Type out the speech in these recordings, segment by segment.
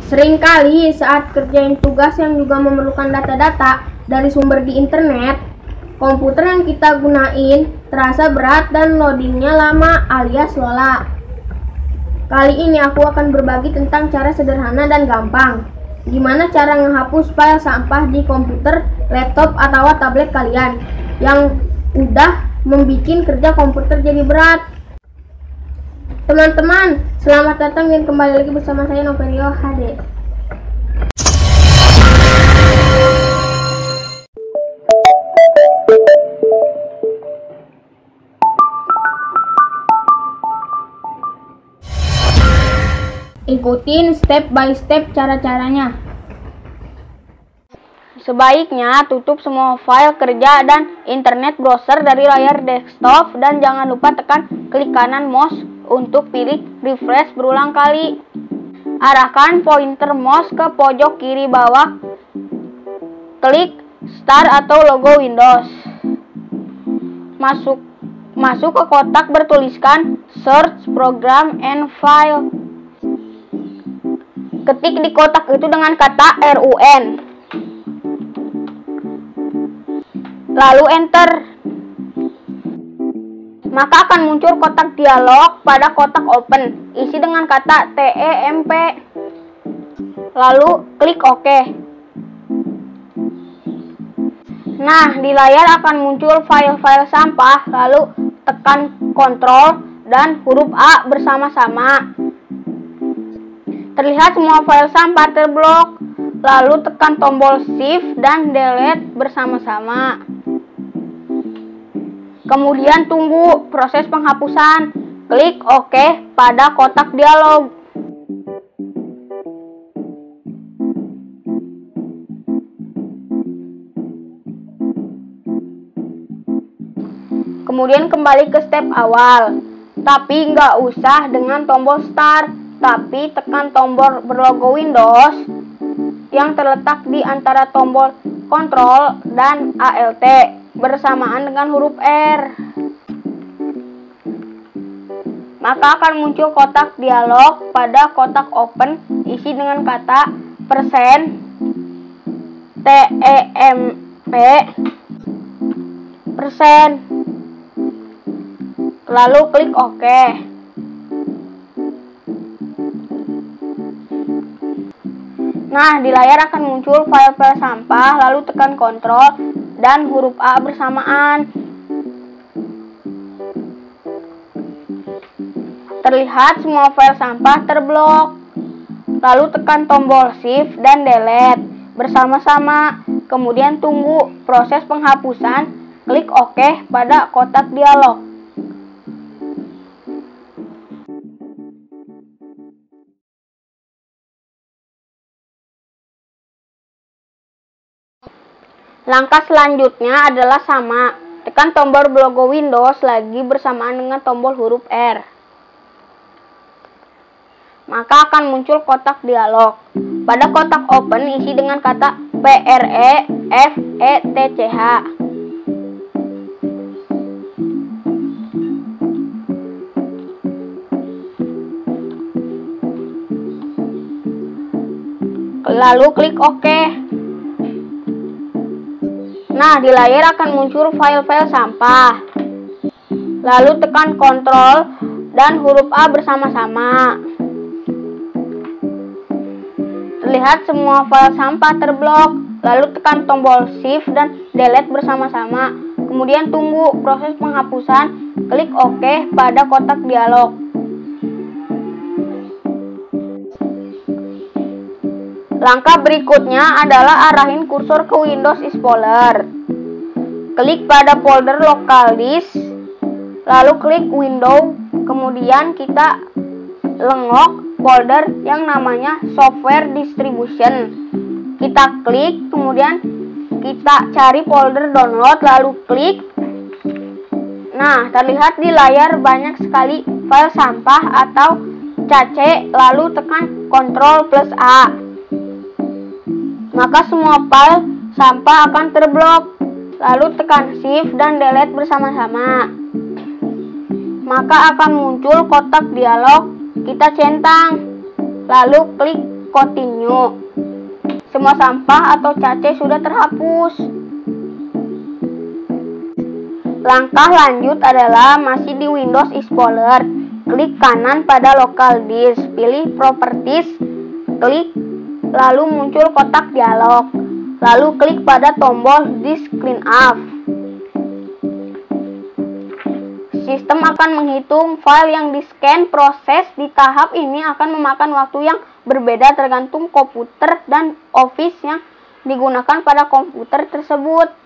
Seringkali saat kerjain tugas yang juga memerlukan data-data dari sumber di internet, komputer yang kita gunain terasa berat dan loadingnya lama alias lola. Kali ini aku akan berbagi tentang cara sederhana dan gampang gimana cara menghapus file sampah di komputer, laptop, atau tablet kalian yang udah membuat kerja komputer jadi berat. Teman-teman, selamat datang dan kembali lagi bersama saya Noverio HD. Ikutin step by step cara-caranya. Sebaiknya tutup semua file kerja dan internet browser dari layar desktop dan jangan lupa tekan klik kanan mouse untuk pilih refresh berulang kali. Arahkan pointer mouse ke pojok kiri bawah. Klik Start atau logo Windows. Masuk ke kotak bertuliskan Search Program and File. Ketik di kotak itu dengan kata RUN. Lalu enter. Maka akan muncul kotak dialog pada kotak open. Isi dengan kata TEMP. Lalu klik OK. Nah, di layar akan muncul file-file sampah. Lalu tekan Ctrl dan huruf A bersama-sama. Terlihat semua file sampah terblok. Lalu tekan tombol Shift dan Delete bersama-sama. Kemudian tunggu proses penghapusan. Klik OK pada kotak dialog. Kemudian kembali ke step awal. Tapi nggak usah dengan tombol Start, tapi tekan tombol berlogo Windows yang terletak di antara tombol Ctrl dan Alt bersamaan dengan huruf R. Maka akan muncul kotak dialog pada kotak open isi dengan kata %TEMP lalu klik OK. Nah, di layar akan muncul file-file sampah, lalu tekan Ctrl dan huruf A bersamaan. Terlihat semua file sampah terblok. Lalu tekan tombol Shift dan Delete bersama-sama. Kemudian tunggu proses penghapusan. Klik OK pada kotak dialog. Langkah selanjutnya adalah sama. Tekan tombol logo Windows lagi bersamaan dengan tombol huruf R. Maka akan muncul kotak dialog. Pada kotak open isi dengan kata PREFETCH. Lalu klik OK. Nah, di layar akan muncul file-file sampah. Lalu tekan Ctrl dan huruf A bersama-sama. Terlihat semua file sampah terblok. Lalu tekan tombol Shift dan Delete bersama-sama. Kemudian tunggu proses penghapusan. Klik OK pada kotak dialog. Langkah berikutnya adalah arahin kursor ke Windows Explorer. Klik pada folder Local Disk, lalu klik Window, kemudian kita lengok folder yang namanya Software Distribution. Kita klik, kemudian kita cari folder download, lalu klik. Nah, terlihat di layar banyak sekali file sampah atau cache, lalu tekan Ctrl+A. Maka semua file sampah akan terblok. Lalu tekan Shift dan Delete bersama-sama. Maka akan muncul kotak dialog. Kita centang. Lalu klik continue. Semua sampah atau cache sudah terhapus. Langkah lanjut adalah masih di Windows Explorer. Klik kanan pada local disk, pilih properties, klik, lalu muncul kotak dialog. Lalu klik pada tombol disk clean up. Sistem akan menghitung file yang di-scan. Proses di tahap ini akan memakan waktu yang berbeda tergantung komputer dan Office yang digunakan pada komputer tersebut.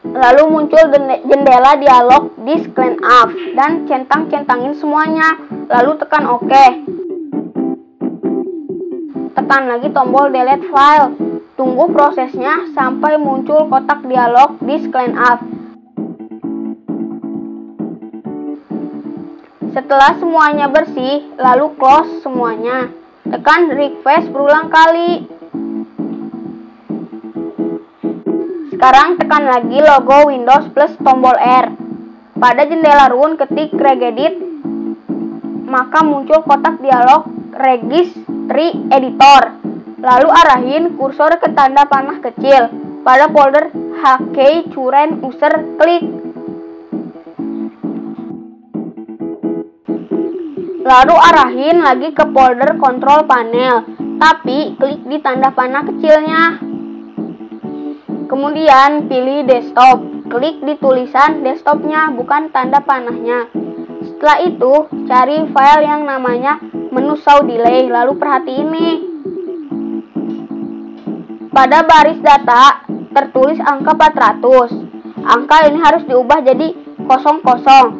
Lalu muncul jendela dialog disk clean up dan centang-centangin semuanya. Lalu tekan OK. Tekan lagi tombol delete file. Tunggu prosesnya sampai muncul kotak dialog disk clean up. Setelah semuanya bersih, lalu close semuanya. Tekan refresh berulang kali. Sekarang tekan lagi logo Windows plus tombol R. Pada jendela run ketik regedit, maka muncul kotak dialog Registry Editor. Lalu arahin kursor ke tanda panah kecil. Pada folder HK Current User klik. Lalu arahin lagi ke folder Control Panel, tapi klik di tanda panah kecilnya. Kemudian pilih desktop, klik di tulisan desktopnya, bukan tanda panahnya. Setelah itu, cari file yang namanya menu show delay, lalu perhatiin nih. Pada baris data, tertulis angka 400. Angka ini harus diubah jadi 00.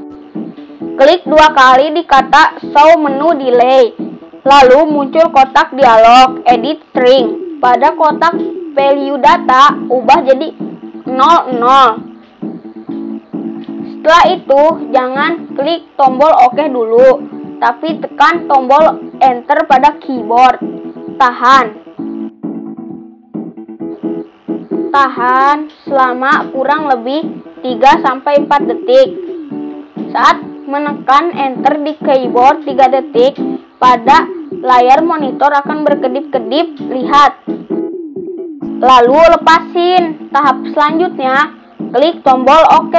Klik 2 kali di kata show menu delay, lalu muncul kotak dialog edit string. Pada kotak value data, ubah jadi 00. Setelah itu, jangan klik tombol OK dulu, tapi tekan tombol Enter pada keyboard. Tahan selama kurang lebih 3-4 detik. Saat menekan Enter di keyboard 3 detik, pada layar monitor akan berkedip-kedip, lihat. Lalu lepasin. Tahap selanjutnya, klik tombol OK.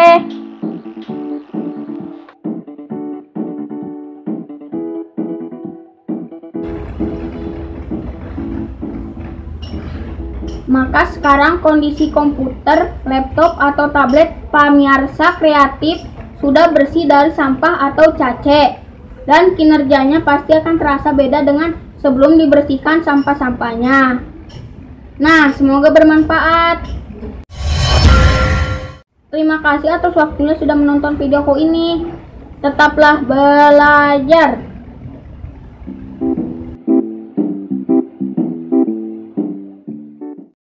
Maka sekarang kondisi komputer, laptop, atau tablet pamirsa kreatif sudah bersih dari sampah atau cache. Dan kinerjanya pasti akan terasa beda dengan sebelum dibersihkan sampah-sampahnya. Nah, semoga bermanfaat. Terima kasih atas waktunya sudah menonton videoku ini. Tetaplah belajar.